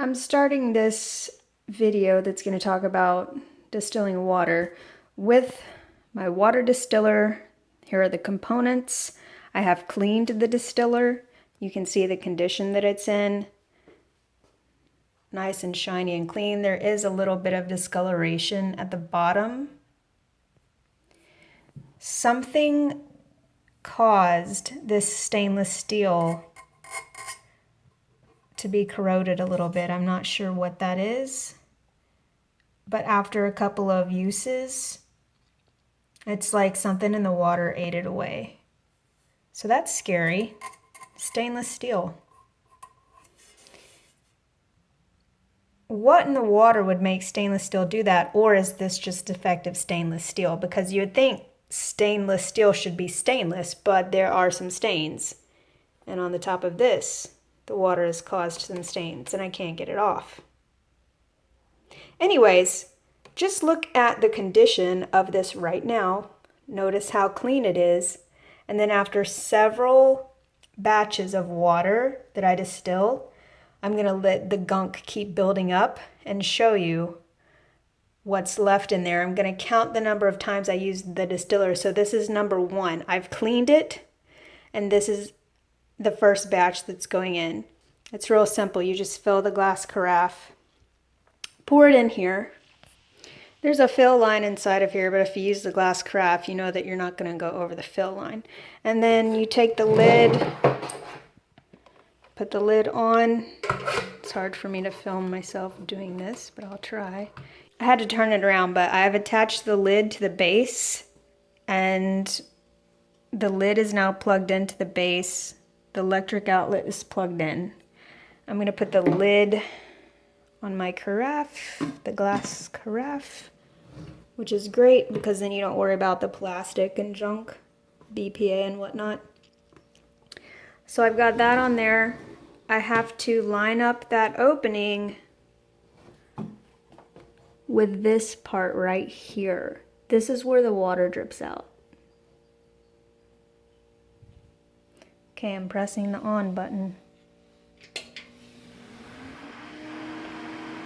I'm starting this video that's going to talk about distilling water with my water distiller. Here are the components. I have cleaned the distiller. You can see the condition that it's in. Nice and shiny and clean. There is a little bit of discoloration at the bottom. Something caused this stainless steel to be corroded a little bit. I'm not sure what that is, but after a couple of uses, it's like something in the water ate it away. So that's scary. Stainless steel. What in the water would make stainless steel do that? Or is this just defective stainless steel? Because you would think stainless steel should be stainless, but there are some stains. And on the top of this, the water has caused some stains and I can't get it off. Anyways, just look at the condition of this right now. Notice how clean it is. And then after several batches of water that I distill, I'm going to let the gunk keep building up and show you what's left in there. I'm going to count the number of times I used the distiller. So this is number 1. I've cleaned it, and this is the first batch that's going in. It's real simple. You just fill the glass carafe, pour it in here. There's a fill line inside of here, but if you use the glass carafe, you know that you're not going to go over the fill line. And then you take the lid, put the lid on. It's hard for me to film myself doing this, but I'll try. I had to turn it around, but I have attached the lid to the base, and the lid is now plugged into the base. The electric outlet is plugged in. I'm going to put the lid on my carafe, the glass carafe, which is great because then you don't worry about the plastic and junk, BPA and whatnot. So I've got that on there. I have to line up that opening with this part right here. This is where the water drips out. Okay, I'm pressing the on button.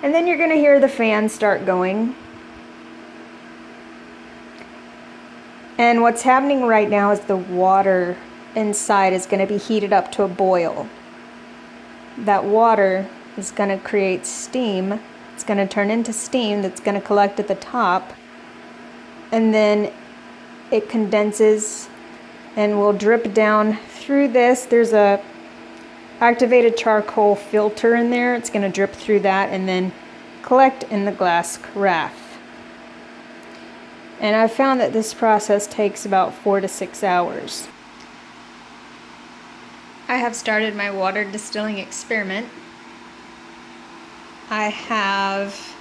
And then you're going to hear the fan start going. And what's happening right now is the water inside is going to be heated up to a boil. That water is going to create steam. It's going to turn into steam that's going to collect at the top. And then it condenses and will drip down through this. There's a activated charcoal filter in there. It's going to drip through that and then collect in the glass carafe. And I've found that this process takes about 4 to 6 hours. I have started my water distilling experiment. I have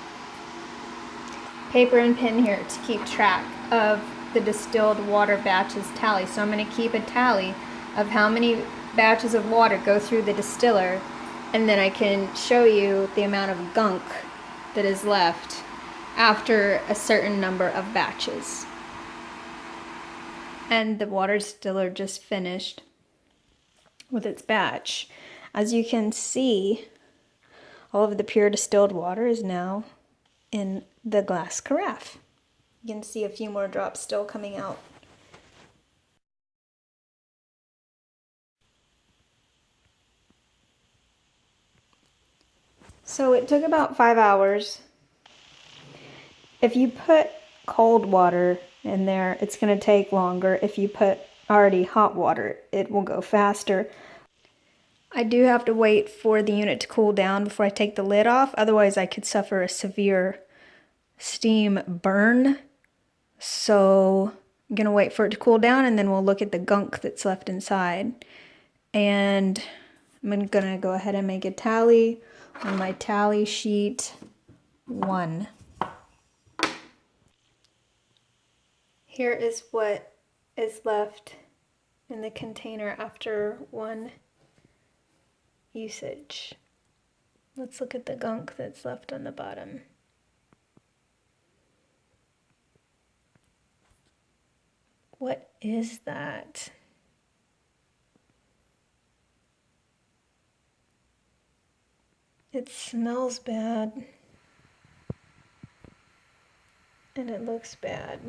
paper and pen here to keep track of the distilled water batches tally. So I'm going to keep a tally of how many batches of water go through the distiller, and then I can show you the amount of gunk that is left after a certain number of batches. And the water distiller just finished with its batch. As you can see, all of the pure distilled water is now in the glass carafe. You can see a few more drops still coming out. So it took about 5 hours. If you put cold water in there, it's going to take longer. If you put already hot water, it will go faster. I do have to wait for the unit to cool down before I take the lid off. Otherwise, I could suffer a severe steam burn. So I'm going to wait for it to cool down, and then we'll look at the gunk that's left inside. And I'm going to go ahead and make a tally on my tally sheet 1. Here is what is left in the container after 1 usage. Let's look at the gunk that's left on the bottom. What is that? It smells bad. And it looks bad.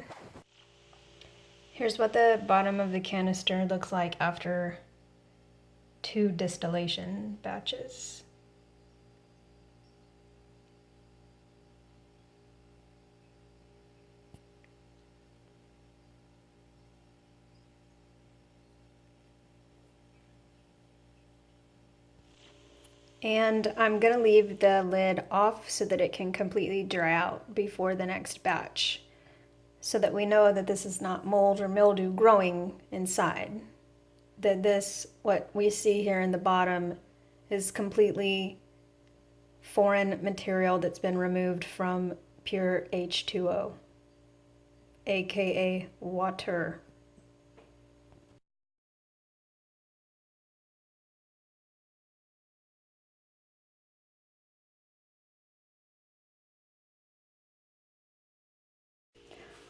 Here's what the bottom of the canister looks like after 2 distillation batches. And I'm gonna leave the lid off so that it can completely dry out before the next batch, so that we know that this is not mold or mildew growing inside. That this, what we see here in the bottom, is completely foreign material that's been removed from pure H2O, aka water.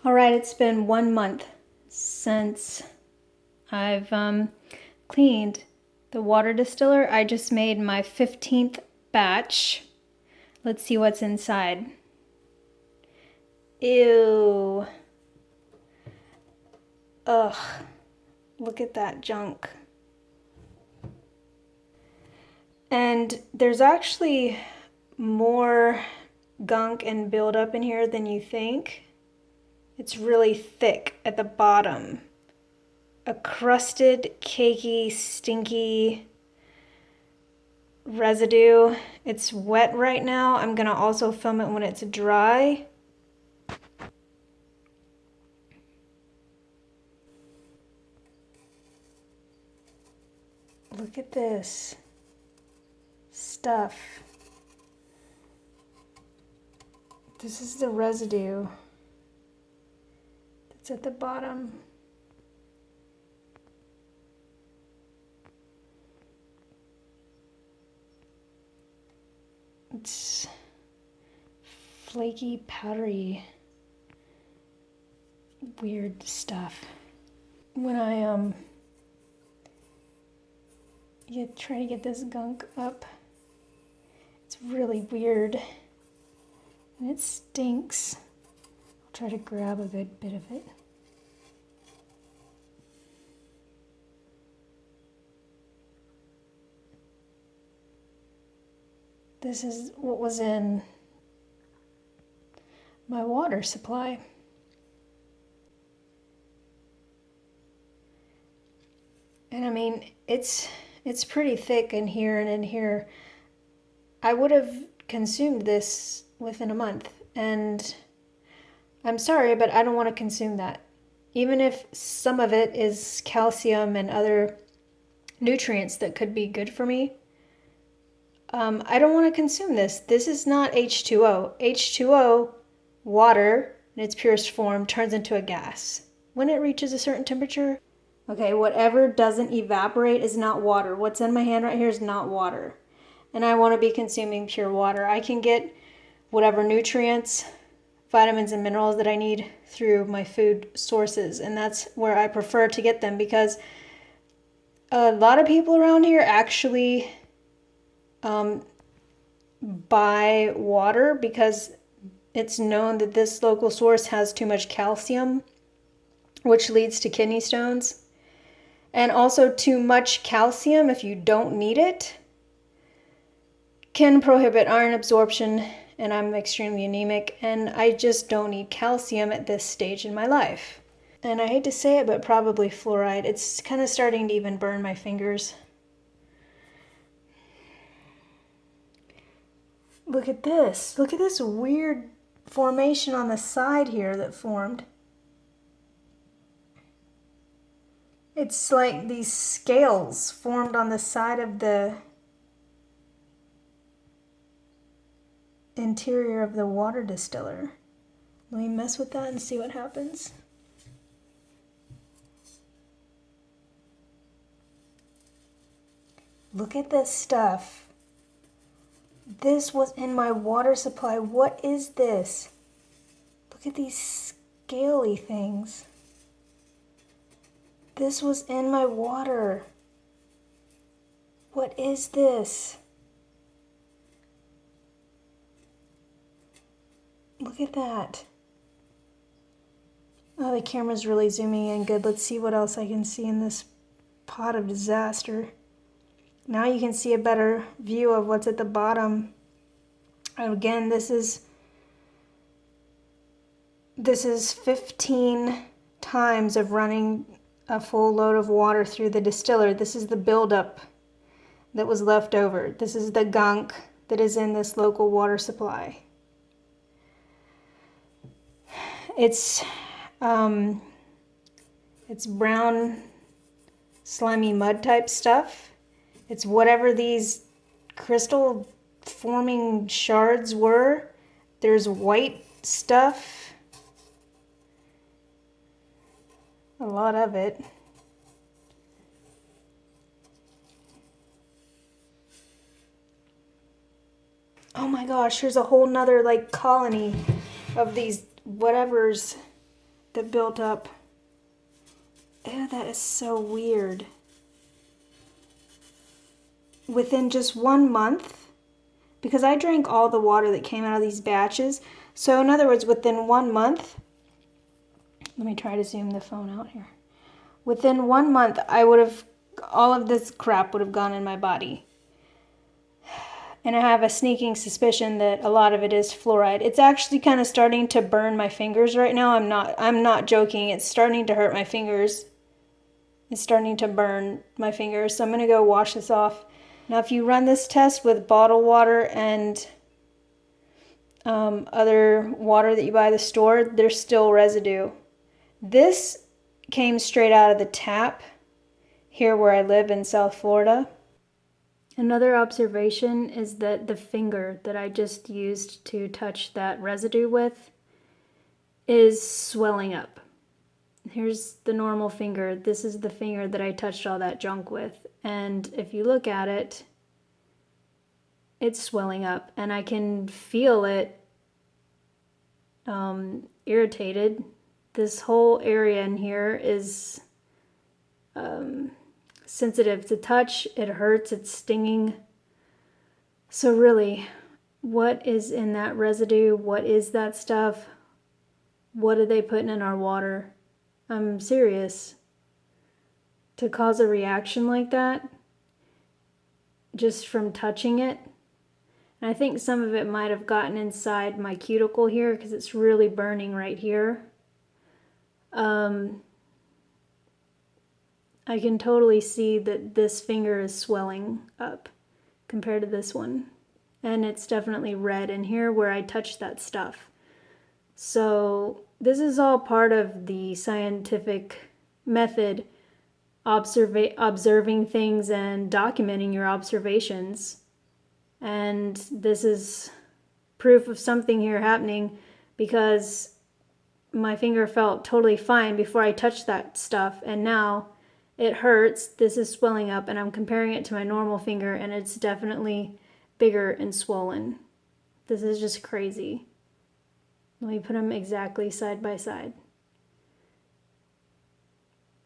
All right, it's been 1 month since I've cleaned the water distiller. I just made my 15th batch. Let's see what's inside. Ew. Ugh. Look at that junk. And there's actually more gunk and buildup in here than you think. It's really thick at the bottom. A crusted, cakey, stinky residue. It's wet right now. I'm gonna also film it when it's dry. Look at this stuff. This is the residue that's at the bottom. It's flaky, powdery, weird stuff. When I try to get this gunk up, it's really weird and it stinks. I'll try to grab a good bit of it. This is what was in my water supply. And I mean, it's pretty thick in here and in here. I would have consumed this within a month, and I'm sorry, but I don't want to consume that. Even if some of it is calcium and other nutrients that could be good for me, I don't want to consume this. This is not H2O. H2O, water, in its purest form, turns into a gas when it reaches a certain temperature. Okay, whatever doesn't evaporate is not water. What's in my hand right here is not water. And I want to be consuming pure water. I can get whatever nutrients, vitamins, and minerals that I need through my food sources. And that's where I prefer to get them, because a lot of people around here actually buy water because it's known that this local source has too much calcium, which leads to kidney stones. And also, too much calcium, if you don't need it, can prohibit iron absorption, and I'm extremely anemic, and I just don't need calcium at this stage in my life. And I hate to say it, but probably fluoride. It's kind of starting to even burn my fingers. Look at this. Look at this weird formation on the side here that formed. It's like these scales formed on the side of the interior of the water distiller. Let me mess with that and see what happens. Look at this stuff. This was in my water supply. What is this? Look at these scaly things. This was in my water. What is this? Look at that. Oh, the camera's really zooming in good. Let's see what else I can see in this pot of disaster. Now you can see a better view of what's at the bottom. Again, this is 15 times of running a full load of water through the distiller. This is the buildup that was left over. This is the gunk that is in this local water supply. It's brown, slimy mud type stuff. It's whatever these crystal forming shards were. There's white stuff. A lot of it. Oh my gosh, here's a whole nother like colony of these whatevers that built up. Ew, that is so weird. Within just 1 month, because I drank all the water that came out of these batches. So in other words, within 1 month, let me try to zoom the phone out here. Within 1 month, all of this crap would have gone in my body. And I have a sneaking suspicion that a lot of it is fluoride. It's actually kind of starting to burn my fingers right now. I'm not joking. It's starting to hurt my fingers. It's starting to burn my fingers. So I'm going to go wash this off. Now, if you run this test with bottled water and other water that you buy at the store, there's still residue. This came straight out of the tap here where I live in South Florida. Another observation is that the finger that I just used to touch that residue with is swelling up. Here's the normal finger. This is the finger that I touched all that junk with. And if you look at it, it's swelling up. And I can feel it irritated. This whole area in here is sensitive to touch. It hurts. It's stinging. So really, what is in that residue? What is that stuff? What are they putting in our water? I'm serious. To cause a reaction like that, just from touching it. And I think some of it might have gotten inside my cuticle here because it's really burning right here. I can totally see that this finger is swelling up compared to this one. And it's definitely red in here where I touched that stuff. So this is all part of the scientific method, observing things and documenting your observations. And this is proof of something here happening because my finger felt totally fine before I touched that stuff. And now it hurts. This is swelling up and I'm comparing it to my normal finger and it's definitely bigger and swollen. This is just crazy. Let me put them exactly side by side.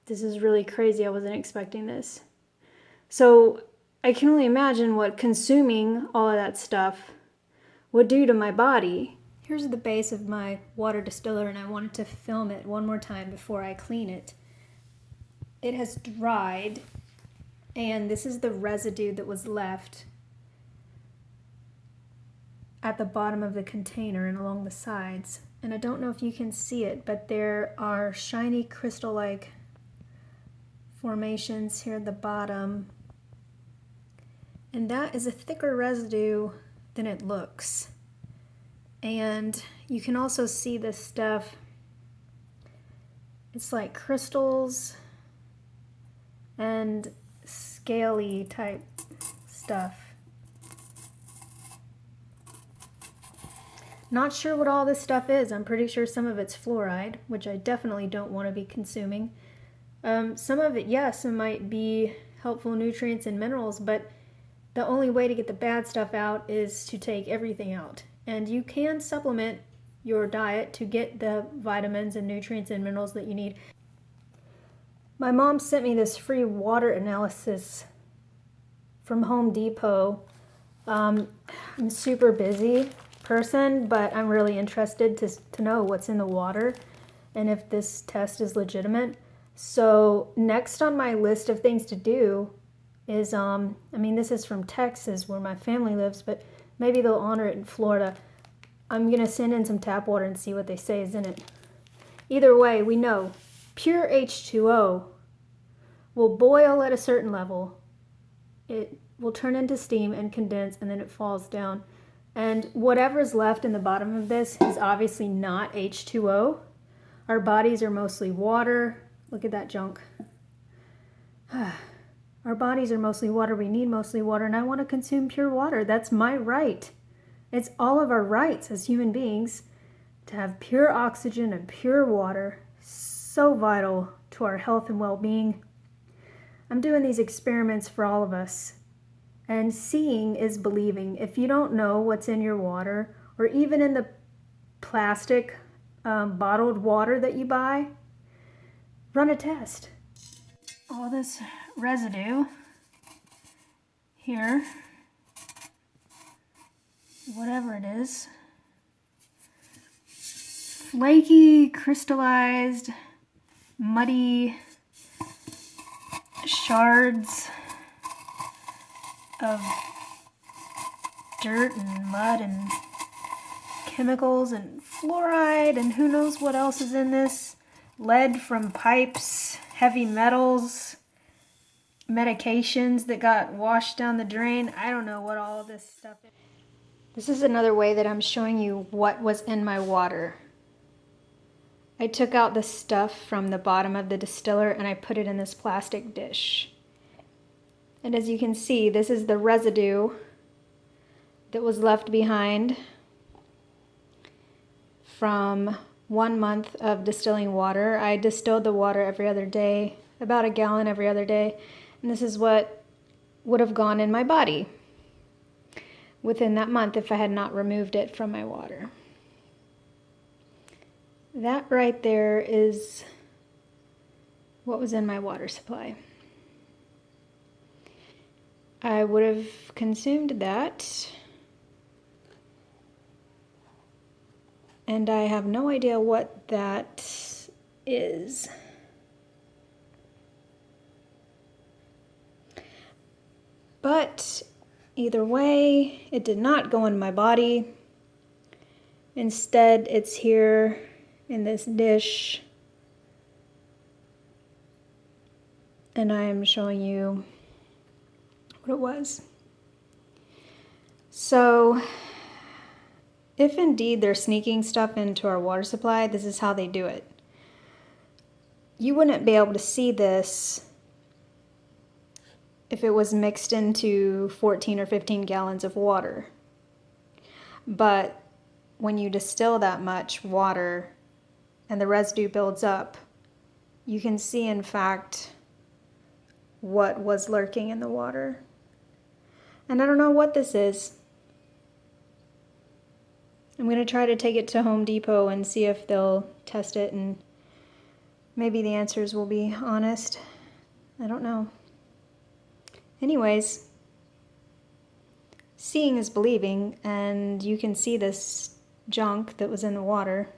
This is really crazy. I wasn't expecting this. So I can only imagine what consuming all of that stuff would do to my body. Here's the base of my water distiller and I wanted to film it one more time before I clean it. It has dried and this is the residue that was left at the bottom of the container and along the sides. And I don't know if you can see it, but there are shiny crystal-like formations here at the bottom. And that is a thicker residue than it looks. And you can also see this stuff. It's like crystals and scaly type stuff. Not sure what all this stuff is. I'm pretty sure some of it's fluoride, which I definitely don't want to be consuming. Some of it, yes, it might be helpful nutrients and minerals, but the only way to get the bad stuff out is to take everything out. And you can supplement your diet to get the vitamins and nutrients and minerals that you need. My mom sent me this free water analysis from Home Depot. I'm super busy person, but I'm really interested to know what's in the water and if this test is legitimate. So next on my list of things to do is, I mean, this is from Texas where my family lives, but maybe they'll honor it in Florida. I'm going to send in some tap water and see what they say is in it. Either way, we know pure H2O will boil at a certain level. It will turn into steam and condense, and then it falls down. And whatever's left in the bottom of this is obviously not H2O. Our bodies are mostly water. Look at that junk. Our bodies are mostly water. We need mostly water, and I want to consume pure water. That's my right. It's all of our rights as human beings to have pure oxygen and pure water. So vital to our health and well-being. I'm doing these experiments for all of us. And seeing is believing. If you don't know what's in your water, or even in the plastic bottled water that you buy, run a test. All this residue here, whatever it is, flaky, crystallized, muddy shards of dirt and mud and chemicals and fluoride and who knows what else is in this. Lead from pipes, heavy metals, medications that got washed down the drain. I don't know what all of this stuff is. This is another way that I'm showing you what was in my water. I took out the stuff from the bottom of the distiller and I put it in this plastic dish. And as you can see, this is the residue that was left behind from 1 month of distilling water. I distilled the water every other day, about a gallon every other day. And this is what would have gone in my body within that month if I had not removed it from my water. That right there is what was in my water supply. I would have consumed that, and I have no idea what that is. But either way, it did not go in my body. Instead, it's here in this dish, and I am showing you what it was. So, if indeed they're sneaking stuff into our water supply, this is how they do it. You wouldn't be able to see this if it was mixed into 14 or 15 gallons of water. But when you distill that much water and the residue builds up, you can see, in fact, what was lurking in the water. And I don't know what this is. I'm going to try to take it to Home Depot and see if they'll test it, and maybe the answers will be honest. I don't know. Anyways, seeing is believing, and you can see this junk that was in the water.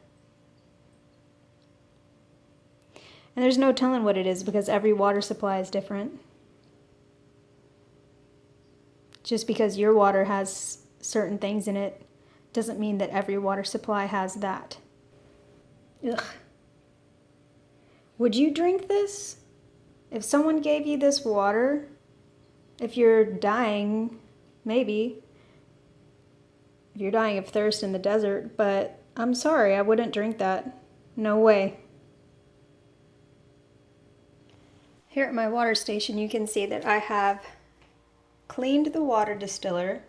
And there's no telling what it is because every water supply is different. Just because your water has certain things in it doesn't mean that every water supply has that. Ugh. Would you drink this? If someone gave you this water, if you're dying, maybe. If you're dying of thirst in the desert, but I'm sorry, I wouldn't drink that. No way. Here at my water station, you can see that I have cleaned the water distiller.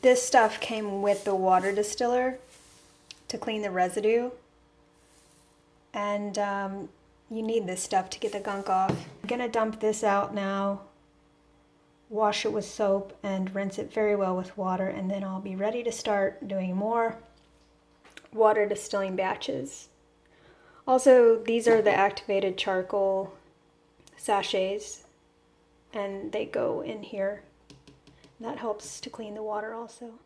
This stuff came with the water distiller to clean the residue. And you need this stuff to get the gunk off. I'm gonna dump this out now, wash it with soap, and rinse it very well with water, and then I'll be ready to start doing more water distilling batches. Also, these are the activated charcoal sachets, and they go in here. That helps to clean the water also.